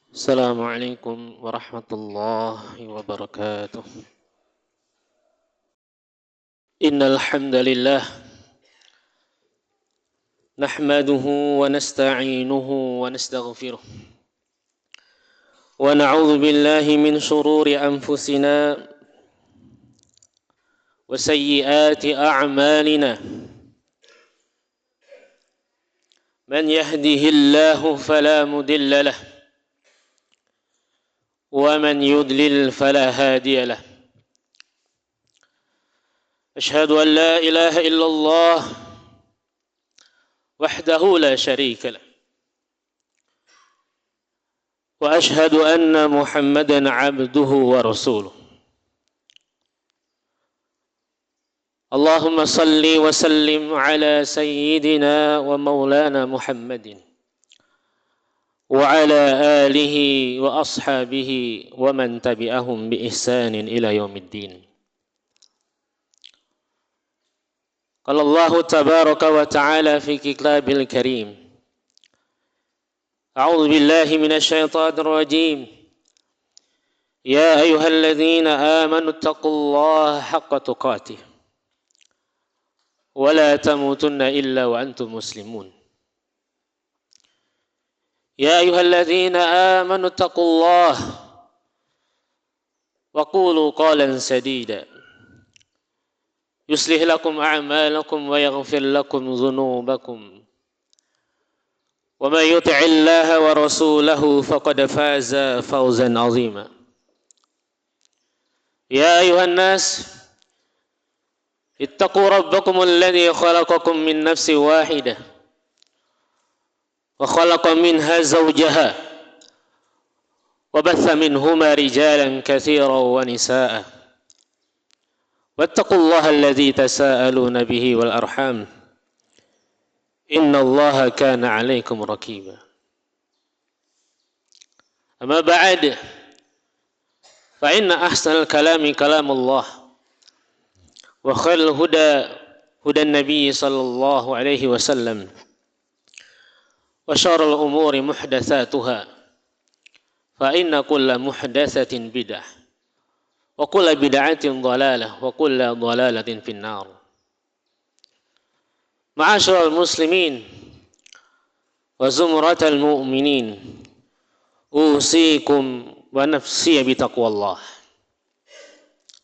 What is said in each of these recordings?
السلام عليكم ورحمة الله وبركاته. إن الحمد لله نحمده ونستعينه ونستغفره ونعوذ بالله من شرور أنفسنا وسيئات أعمالنا. من يهده الله فلا مضل له ومن يضلل فلا هادي له. أشهد أن لا إله إلا الله وحده لا شريك له وأشهد أن محمدا عبده ورسوله. اللهم صل وسلم على سيدنا ومولانا محمد وعلى آله وأصحابه ومن تبعهم بإحسان إلى يوم الدين. قال الله تبارك وتعالى في كتابه الكريم: أعوذ بالله من الشيطان الرجيم. يا أيها الذين آمنوا اتقوا الله حق تقاته ولا تموتن إلا وأنتم مسلمون. يا أيها الذين آمنوا اتقوا الله وقولوا قولا سديدا يصلح لكم أعمالكم ويغفر لكم ذنوبكم ومن يطع الله ورسوله فقد فاز فوزا عظيما. يا أيها الناس اتقوا ربكم الذي خلقكم من نفس واحدة وخلق منها زوجها وبث منهما رجالا كثيرا ونساء واتقوا الله الذي تساءلون به والأرحام إن الله كان عليكم رقيبا. أما بعد فإن أحسن الكلام كلام الله وخير الهدى هدى النبي صلى الله عليه وسلم وشر الأمور محدثاتها فإن كل محدثة بدعة وكل بدعة ضلالة وكل ضلالة في النار. معاشر المسلمين وزمرة المؤمنين، أوصيكم ونفسي بتقوى الله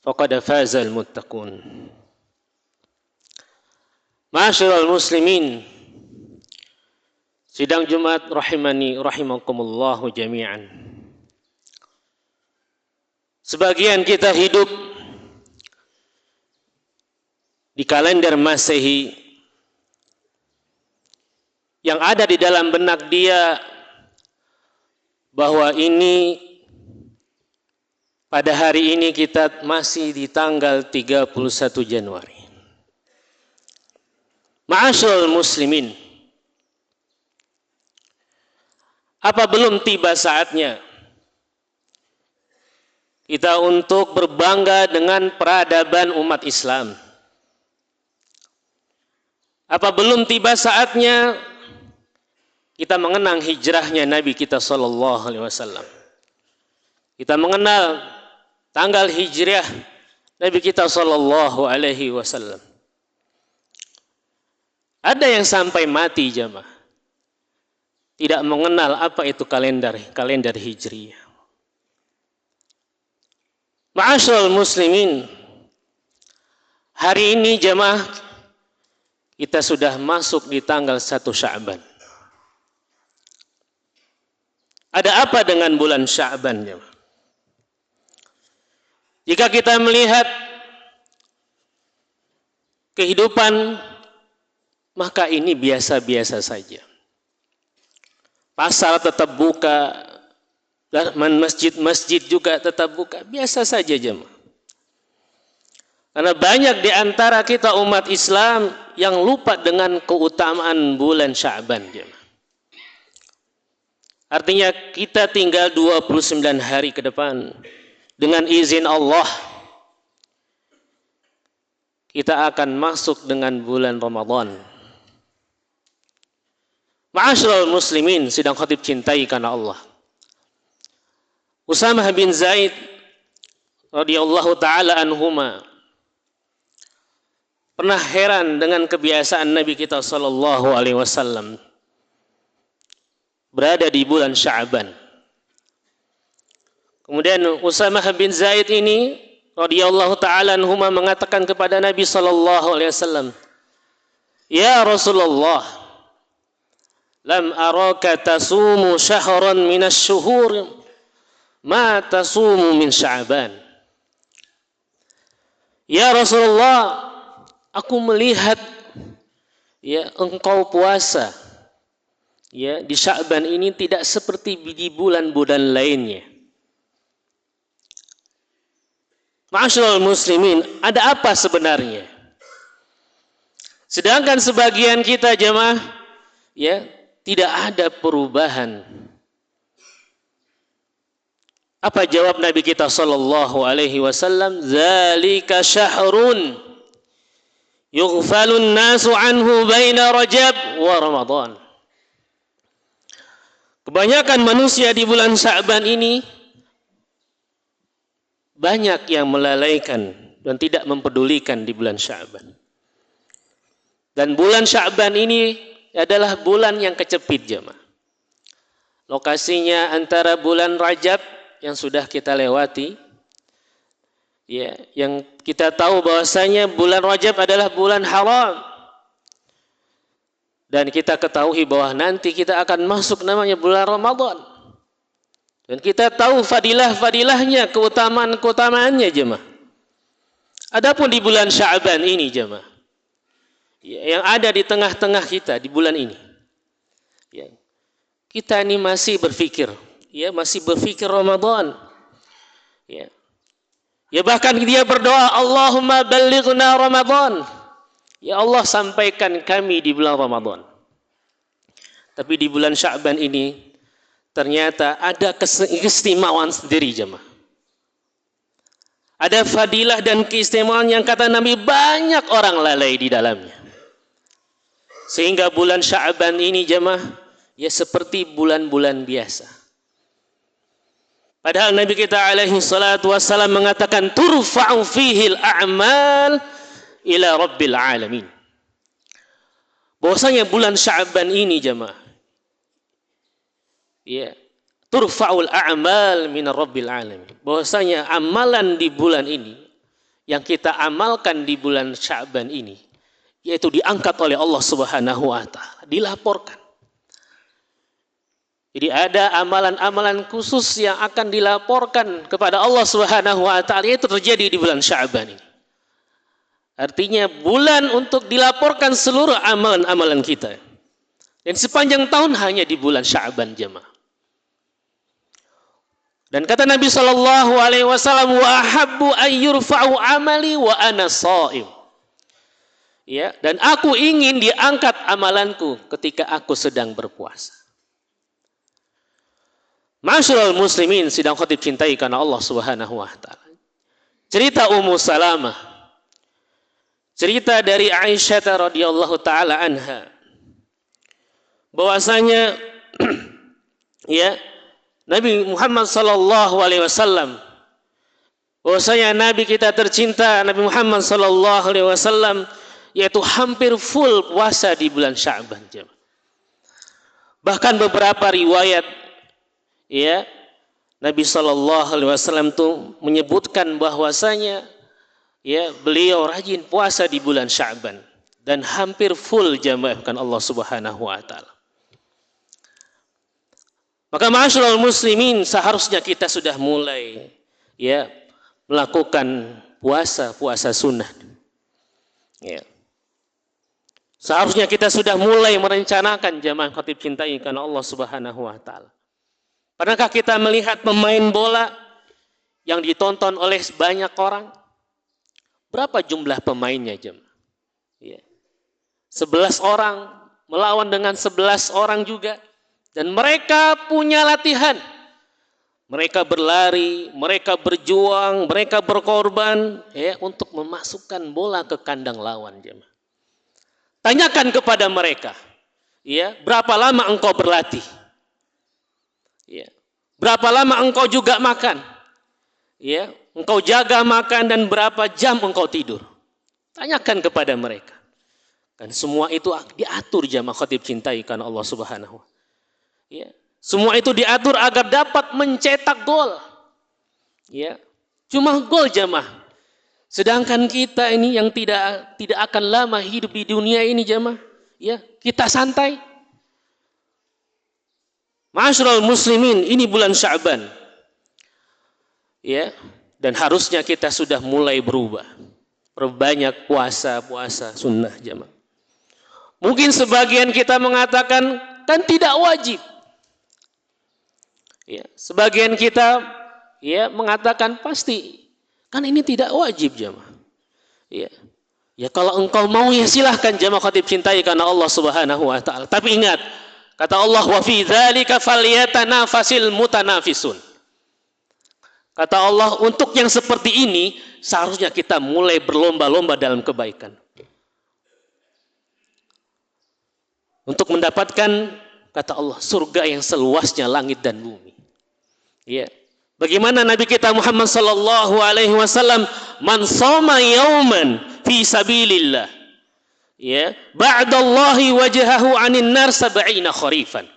فقد فاز المتقون. معاشر المسلمين, sidang Jumat rahimani rahimakumullahu jami'an. Sebagian kita hidup di kalender Masehi yang ada di dalam benak dia bahwa ini pada hari ini kita masih di tanggal 31 Januari. Ma'asyiral muslimin, apa belum tiba saatnya kita untuk berbangga dengan peradaban umat Islam? Apa belum tiba saatnya kita mengenang hijrahnya Nabi kita sallallahu alaihi wasallam? Kita mengenal tanggal hijrah Nabi kita sallallahu alaihi wasallam. Ada yang sampai mati jamaah tidak mengenal apa itu kalender hijriyah. Ma'asyiral muslimin, hari ini jamaah kita sudah masuk di tanggal 1 Sya'ban. Ada apa dengan bulan Sya'ban jamaah? Jika kita melihat kehidupan, maka ini biasa-biasa saja. Pasar tetap buka, masjid juga tetap buka, biasa saja jemaah. Karena banyak di antara kita umat Islam yang lupa dengan keutamaan bulan Sya'ban jemaah. Artinya kita tinggal 29 hari ke depan. Dengan izin Allah kita akan masuk dengan bulan Ramadan. Ma'asyiral muslimin, sidang khatib cintai karena Allah. Usamah bin Zaid radhiyallahu taala anhuma pernah heran dengan kebiasaan Nabi kita sallallahu alaihi wasallam berada di bulan Sya'ban. Kemudian Usamah bin Zaid ini radhiyallahu taala anhuma mengatakan kepada Nabi sallallahu alaihi wasallam, "Ya Rasulullah, lam araka tasumu syahran minasy syuhur ma tasumu min Sya'ban." Ya Rasulullah, aku melihat ya engkau puasa ya di Sya'ban ini tidak seperti di bulan-bulan lainnya. Ma'asyiral muslimin, ada apa sebenarnya? Sedangkan sebagian kita jemaah ya tidak ada perubahan. Apa jawab Nabi kita sallallahu alaihi wasallam? Zalika syahrun yughfalun nasu anhu baina Rajab wa Ramadan. Kebanyakan manusia di bulan Sya'ban ini banyak yang melalaikan dan tidak mempedulikan di bulan Sya'ban. Dan bulan Sya'ban ini adalah bulan yang kecepit jemaah. Lokasinya antara bulan Rajab yang sudah kita lewati, ya, yang kita tahu bahwasanya bulan Rajab adalah bulan haram. Dan kita ketahui bahwa nanti kita akan masuk namanya bulan Ramadan. Dan kita tahu fadilah-fadilahnya, keutamaan-keutamaannya jemaah. Adapun di bulan Sya'ban ini jemaah, ya, yang ada di tengah-tengah kita di bulan ini, ya, kita ini masih berpikir, ya, masih berpikir Ramadan. Ya. Ya bahkan dia berdoa, Allahumma ballighna Ramadan. Ya Allah, sampaikan kami di bulan Ramadan. Tapi di bulan Sya'ban ini ternyata ada keistimewaan sendiri jemaah. Ada fadilah dan keistimewaan yang kata Nabi banyak orang lalai di dalamnya. Sehingga bulan Sya'ban ini jemaah ya seperti bulan-bulan biasa. Padahal Nabi kita alaihi salatu wassalam mengatakan turfa'u fihil a'mal ila rabbil alamin. Bahwasanya bulan Sya'ban ini jemaah ya, turfa'ul a'mal min rabbil alamin. Bahwasanya amalan di bulan ini yang kita amalkan di bulan Sya'ban ini yaitu diangkat oleh Allah Subhanahu wa taala, dilaporkan. Jadi ada amalan-amalan khusus yang akan dilaporkan kepada Allah Subhanahu wa taala, itu terjadi di bulan Sya'ban ini. Artinya bulan untuk dilaporkan seluruh amalan-amalan kita. Dan sepanjang tahun hanya di bulan Sya'ban jemaah. Dan kata Nabi sallallahu alaihi wasallam, wa ahabbu an yurfa'u amali wa ana shaim. Ya, dan aku ingin diangkat amalanku ketika aku sedang berpuasa. Ma'asyiral muslimin sidang khatib cintai karena Allah Subhanahu wa taala. Cerita Ummu Salamah. Cerita dari Aisyah radhiyallahu taala anha. Bahwasanya ya Nabi Muhammad sallallahu alaihi wasallam, bahwasanya Nabi kita tercinta Nabi Muhammad sallallahu alaihi wasallam yaitu hampir full puasa di bulan Sya'ban. Bahkan beberapa riwayat ya Nabi sallallahu alaihi wasallam itu menyebutkan bahwasanya ya beliau rajin puasa di bulan Sya'ban dan hampir full jamaah Allah Subhanahu wa taala. Maka ma'asyiral muslimin, seharusnya kita sudah mulai ya melakukan puasa sunnah. Ya. Seharusnya kita sudah mulai merencanakan jamaah khatib cintai karena Allah Subhanahu wa taala. Pernahkah kita melihat pemain bola yang ditonton oleh banyak orang? Berapa jumlah pemainnya jemaah? Ya. 11 orang melawan dengan 11 orang juga. Dan mereka punya latihan. Mereka berlari, mereka berjuang, mereka berkorban ya, untuk memasukkan bola ke kandang lawan jemaah. Tanyakan kepada mereka, ya, berapa lama engkau berlatih? Ya. Berapa lama engkau juga makan? Ya, engkau jaga makan dan berapa jam engkau tidur? Tanyakan kepada mereka. Dan semua itu diatur jamaah khatib cintai karena Allah Subhanahu. Ya, semua itu diatur agar dapat mencetak gol. Ya, cuma gol jamaah. Sedangkan kita ini yang tidak akan lama hidup di dunia ini jamaah. Ya, kita santai. Ma'asyiral muslimin, ini bulan Sya'ban. Ya, dan harusnya kita sudah mulai berubah. Perbanyak puasa sunnah jamaah. Mungkin sebagian kita mengatakan kan tidak wajib. Ya, sebagian kita ya mengatakan pasti kan ini tidak wajib jamaah. Ya. Ya kalau engkau mau ya silahkan jamaah khatib cintai karena Allah Subhanahu wa taala. Tapi ingat, kata Allah wa fi dzalika falyatanafasil mutanafisun. Kata Allah, untuk yang seperti ini seharusnya kita mulai berlomba-lomba dalam kebaikan. Untuk mendapatkan, kata Allah, surga yang seluasnya langit dan bumi. Ya. Bagaimana Nabi kita Muhammad sallallahu alaihi wasallam, man shoma yauman fi sabilillah. Ya, ba'dallahi wajhahu 'anil nar 70 kharifan.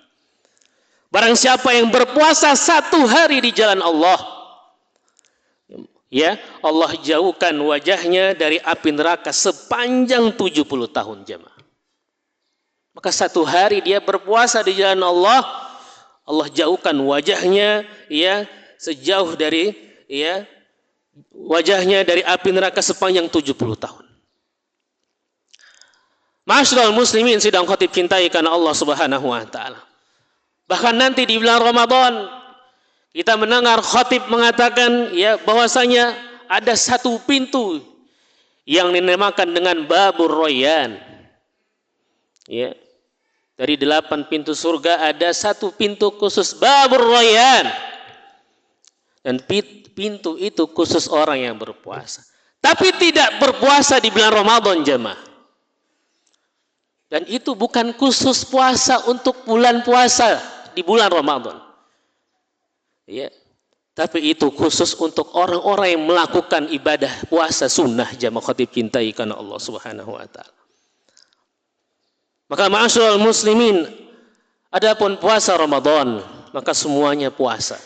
Barang siapa yang berpuasa 1 hari di jalan Allah, ya, Allah jauhkan wajahnya dari api neraka sepanjang 70 tahun jemaah. Maka 1 hari dia berpuasa di jalan Allah, Allah jauhkan wajahnya ya sejauh dari ya wajahnya dari api neraka sepanjang 70 tahun. Ma'asyiral muslimin sidang khatib cintai karena Allah Subhanahu wa taala. Bahkan nanti di bulan Ramadan kita mendengar khatib mengatakan ya bahwasanya ada 1 pintu yang dinamakan dengan Babur Rayyan. Ya. Dari 8 pintu surga ada 1 pintu khusus Babur Rayyan. Dan pintu itu khusus orang yang berpuasa. Tapi tidak berpuasa di bulan Ramadan jemaah. Dan itu bukan khusus puasa untuk bulan puasa di bulan Ramadan. Ya. Tapi itu khusus untuk orang-orang yang melakukan ibadah puasa sunnah jamaah khatib cintai karena Allah Subhanahu wa taala. Maka ma'asyiral muslimin, adapun puasa Ramadan, maka semuanya puasa.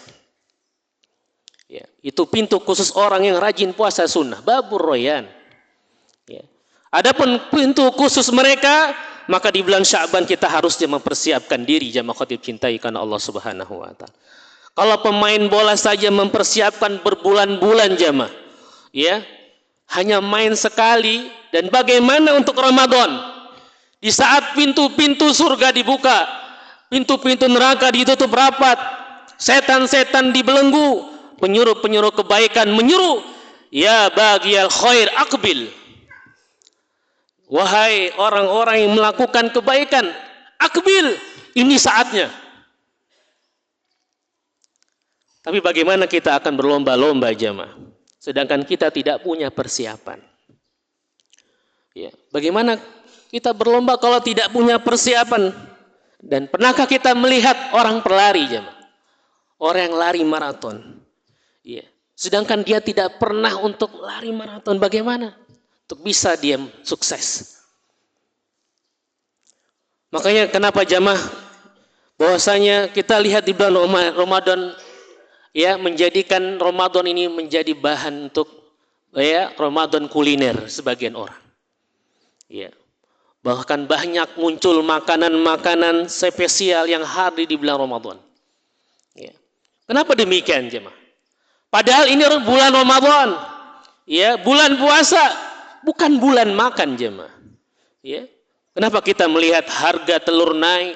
Ya, itu pintu khusus orang yang rajin puasa sunnah, Babur Rayyan. Ya. Adapun pintu khusus mereka, maka di bulan Sya'ban kita harusnya mempersiapkan diri jamaah khatib cintai karena Allah Subhanahu wa taala. Kalau pemain bola saja mempersiapkan berbulan-bulan jamaah, ya, hanya main sekali, dan bagaimana untuk Ramadan? Di saat pintu-pintu surga dibuka, pintu-pintu neraka ditutup rapat, setan-setan dibelenggu, penyuruh-penyuruh kebaikan menyuruh, ya bagiyal khair aqbil. Wahai orang-orang yang melakukan kebaikan, aqbil, ini saatnya. Tapi bagaimana kita akan berlomba-lomba jamaah, sedangkan kita tidak punya persiapan? Ya, bagaimana kita berlomba kalau tidak punya persiapan? Dan pernahkah kita melihat orang pelari jemaah? Orang yang lari maraton. Ya. Sedangkan dia tidak pernah untuk lari maraton. Bagaimana? Untuk bisa dia sukses. Makanya kenapa jemaah bahwasanya kita lihat di bulan Ramadan ya menjadikan Ramadan ini menjadi bahan untuk ya Ramadan kuliner sebagian orang. Ya. Bahkan banyak muncul makanan-makanan spesial yang hadir di bulan Ramadan. Ya. Kenapa demikian jemaah? Padahal ini bulan Ramadan, ya bulan puasa, bukan bulan makan jemaah. Ya. Kenapa kita melihat harga telur naik,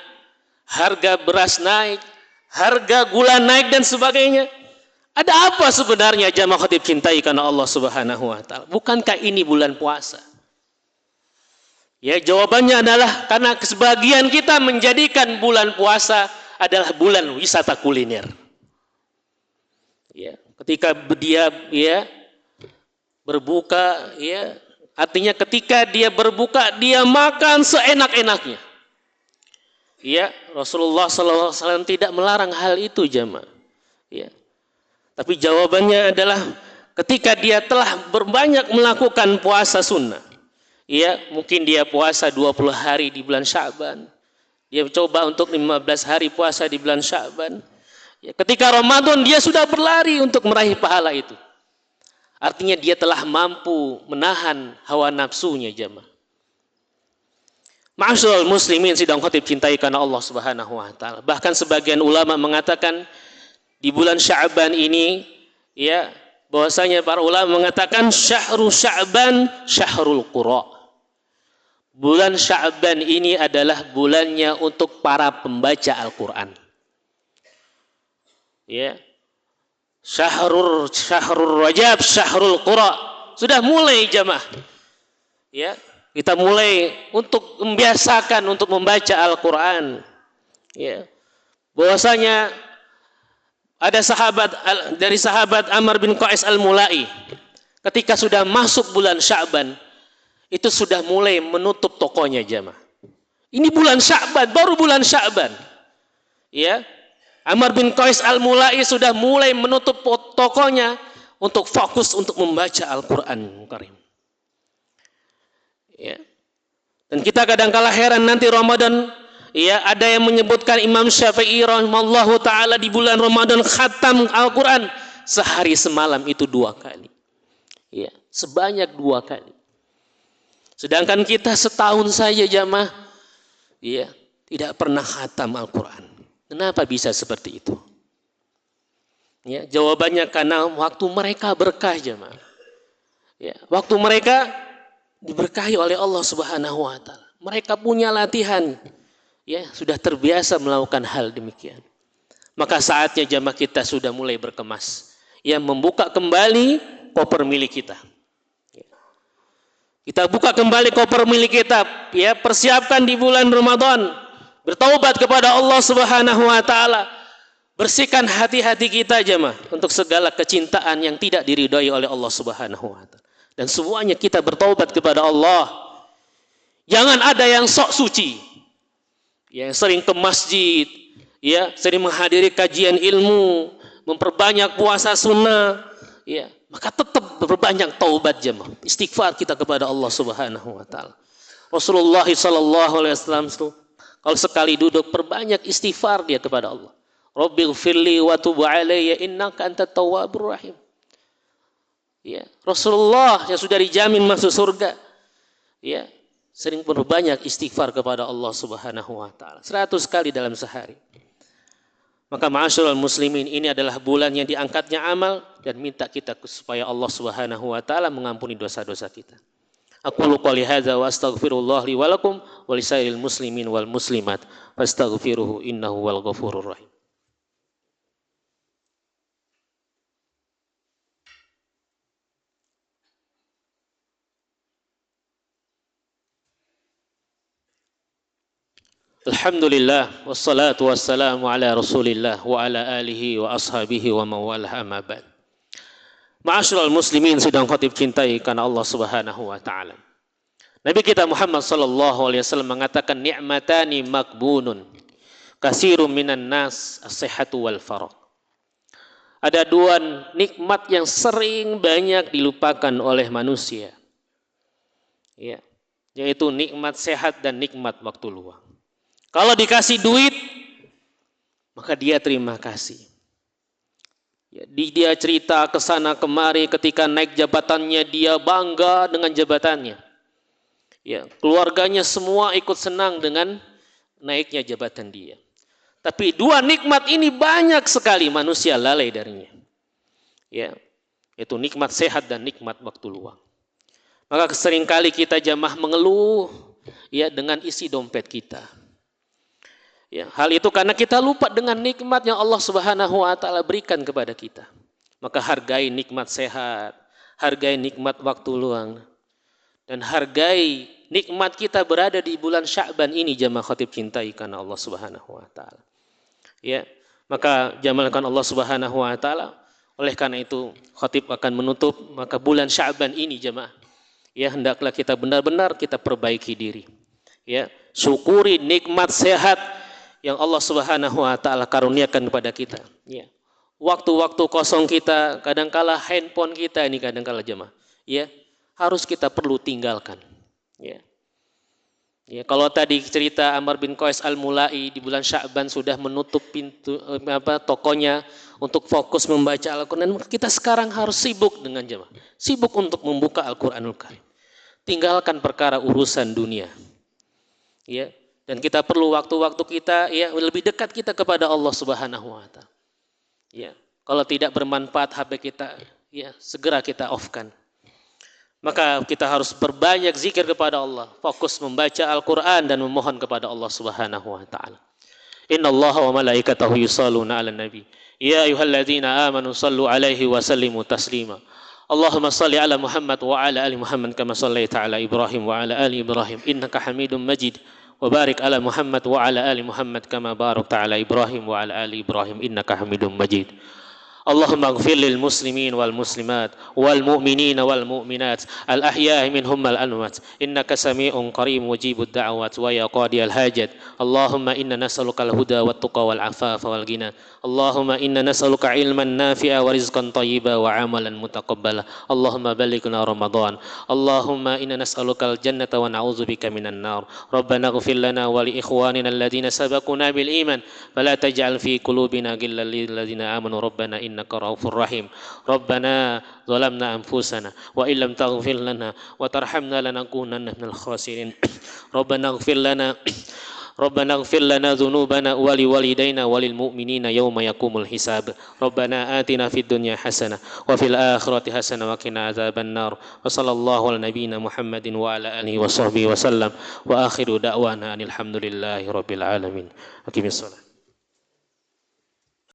harga beras naik, harga gula naik dan sebagainya? Ada apa sebenarnya jemaah khatib cintai karena Allah Subhanahu wa taala? Bukankah ini bulan puasa? Ya, jawabannya adalah karena sebagian kita menjadikan bulan puasa adalah bulan wisata kuliner. Ya, ketika dia ya berbuka, ya artinya ketika dia berbuka dia makan seenak-enaknya. Ya, Rasulullah SAW tidak melarang hal itu jemaah. Ya. Tapi jawabannya adalah ketika dia telah berbanyak melakukan puasa sunnah. Ya, mungkin dia puasa 20 hari di bulan Sya'ban. Dia coba untuk 15 hari puasa di bulan Sya'ban. Ya, ketika Ramadan dia sudah berlari untuk meraih pahala itu. Artinya dia telah mampu menahan hawa nafsunya jemaah. Ma'asyiral muslimin sidang khatib cintai karena Allah Subhanahu wa taala. Bahkan sebagian ulama mengatakan di bulan Sya'ban ini ya bahwasanya para ulama mengatakan syahrul Sya'ban syahrul qura. Bulan Sya'ban ini adalah bulannya untuk para pembaca Al-Qur'an. Ya. Syahrul Rajab syahrul qura. Sudah mulai jemaah. Ya. Kita mulai untuk membiasakan untuk membaca Al-Quran. Ya. Bahwasanya ada dari sahabat Amr bin Qais Al-Mulai. Ketika sudah masuk bulan Sya'ban, itu sudah mulai menutup tokonya jemaah. Ini bulan Sya'ban, baru bulan Sya'ban. Ya. Amr bin Qais Al-Mulai sudah mulai menutup tokonya untuk fokus untuk membaca Al-Quran Karim. Ya. Dan kita kadang-kala heran nanti Ramadan, ya ada yang menyebutkan Imam Syafi'i rahimallahu taala di bulan Ramadan khatam Al-Qur'an sehari semalam itu 2 kali. Ya, sebanyak 2 kali. Sedangkan kita setahun saja jamaah, ya, tidak pernah khatam Al-Qur'an. Kenapa bisa seperti itu? Ya, jawabannya karena waktu mereka berkah jamaah. Ya, waktu mereka diberkahi oleh Allah Subhanahu wa taala. Mereka punya latihan. Ya, sudah terbiasa melakukan hal demikian. Maka saatnya jamaah kita sudah mulai berkemas. Ya, membuka kembali koper milik kita. Ya. Kita buka kembali koper milik kita, ya, persiapkan di bulan Ramadan. Bertaubat kepada Allah Subhanahu wa taala. Bersihkan hati-hati kita jamaah untuk segala kecintaan yang tidak diridhai oleh Allah Subhanahu wa taala. Dan semuanya kita bertaubat kepada Allah. Jangan ada yang sok suci. Yang sering ke masjid, ya, sering menghadiri kajian ilmu, memperbanyak puasa sunnah, ya, maka tetap berbanyak taubat jemaah. Istighfar kita kepada Allah Subhanahu wa taala. Rasulullah sallallahu alaihi wasallam kalau sekali duduk perbanyak istighfar dia kepada Allah. Rabbighfirli wa tub alayya innaka antat tawwabur rahim. Ya, Rasulullah yang sudah dijamin masuk surga, ya, sering berbanyak istighfar kepada Allah Subhanahu wa taala. 100 kali dalam sehari. Maka ma'asyiral muslimin, ini adalah bulan yang diangkatnya amal dan minta kita supaya Allah Subhanahu wa taala mengampuni dosa-dosa kita. Aqulu qouli hadza wa astaghfirullah li wa lakum wa lisairil muslimin wal muslimat fastaghfiruhu innahu wal ghafurur rahim. Alhamdulillah wassalatu wassalamu ala Rasulillah wa ala alihi wa ashabihi wa mawalah amma ba'd. Ma'asyiral muslimin sidang khatib cintai karena Allah Subhanahu wa taala. Nabi kita Muhammad sallallahu alaihi wasallam mengatakan ni'matani makbunun kasirun minan nas as-sihhatu wal faragh. Ada 2 nikmat yang sering banyak dilupakan oleh manusia. Ya, yaitu nikmat sehat dan nikmat waktu luang. Kalau dikasih duit, maka dia terima kasih. Ya, dia cerita ke sana kemari ketika naik jabatannya, dia bangga dengan jabatannya. Ya, keluarganya semua ikut senang dengan naiknya jabatan dia. Tapi 2 nikmat ini banyak sekali manusia lalai darinya. Ya, yaitu nikmat sehat dan nikmat waktu luang. Maka seringkali kita jamaah mengeluh, ya, dengan isi dompet kita. Ya, hal itu karena kita lupa dengan nikmat yang Allah Subhanahu wa taala berikan kepada kita. Maka hargai nikmat sehat, hargai nikmat waktu luang, dan hargai nikmat kita berada di bulan Sya'ban ini jamaah khatib cintai karena Allah Subhanahu wa taala. Ya, maka jamalkan Allah Subhanahu wa taala. Oleh karena itu khatib akan menutup maka bulan Sya'ban ini jamaah. Ya, hendaklah kita benar-benar kita perbaiki diri. Ya, syukuri nikmat sehat yang Allah Subhanahu wa taala karuniakan kepada kita. Ya. waktu-waktu kosong kita, kadangkala handphone kita ini kadangkala jemaah, ya, harus kita perlu tinggalkan. Ya. Ya, kalau tadi cerita Amr bin Qais Al-Mulai di bulan Sya'ban sudah menutup pintu tokonya untuk fokus membaca Al-Qur'an, kita sekarang harus sibuk dengan jemaah. Sibuk untuk membuka Al-Qur'anul Karim. Tinggalkan perkara urusan dunia. Ya, dan kita perlu waktu-waktu kita ya lebih dekat kita kepada Allah Subhanahu wa taala. Ya, kalau tidak bermanfaat HP kita, ya segera kita off-kan. Maka kita harus berbanyak zikir kepada Allah, fokus membaca Al-Quran dan memohon kepada Allah Subhanahu wa taala. Inna Allaha wa malaikatahu yusalluna 'alan nabi. Ya ayyuhalladzina amanu sallu 'alaihi wa sallimu taslima. Allahumma salli 'ala Muhammad wa 'ala ali Muhammad kama shallaita 'ala Ibrahim wa 'ala ali Ibrahim innaka Hamidum Majid. Wa barik 'ala Muhammad wa 'ala ali Muhammad kama barakta 'ala Ibrahim wa 'ala ali Ibrahim innaka Hamidum Majid. Allahumma ighfir lil muslimin wal muslimat wal mu'minina wal mu'minat al ahya'i minhum wal amwat innaka sami'un qarib mujibud da'wat wa ya qadiyal hajat. Allahumma inna nas'aluka al huda wat tuqa wal afafa wal ghina. Allahumma inna nas'aluka ilman nafi'a wa rizqan thayyiba wa amalan mutaqabbala. Allahumma ballighna Ramadan. Allahumma inna nas'aluka al jannata wa na'udzubika minan nar. Rabbana ighfir lana wa li ikhwanina alladhina sabaquna bil iman wa la taj'al fi qulubina ghillan lil ladzina amanu rabbana innaka raufur rahim. Rabbana zalamna anfusana wa illam taghfir lana wa tarhamna lanakunanna minal khasirin. Rabbana ighfir lana dhunubana wa liwalidayna wa lil mu'minina yawma yaqumul hisab. Rabbana atina fid dunya hasanah wa fil akhirati hasanah wa qina adzaban nar. Wa sallallahu ala nabiyyina Muhammadin wa ala alihi wa sahbihi wa sallam. Wa akhiru da'wana alhamdulillahi rabbil alamin. Aqimissalah.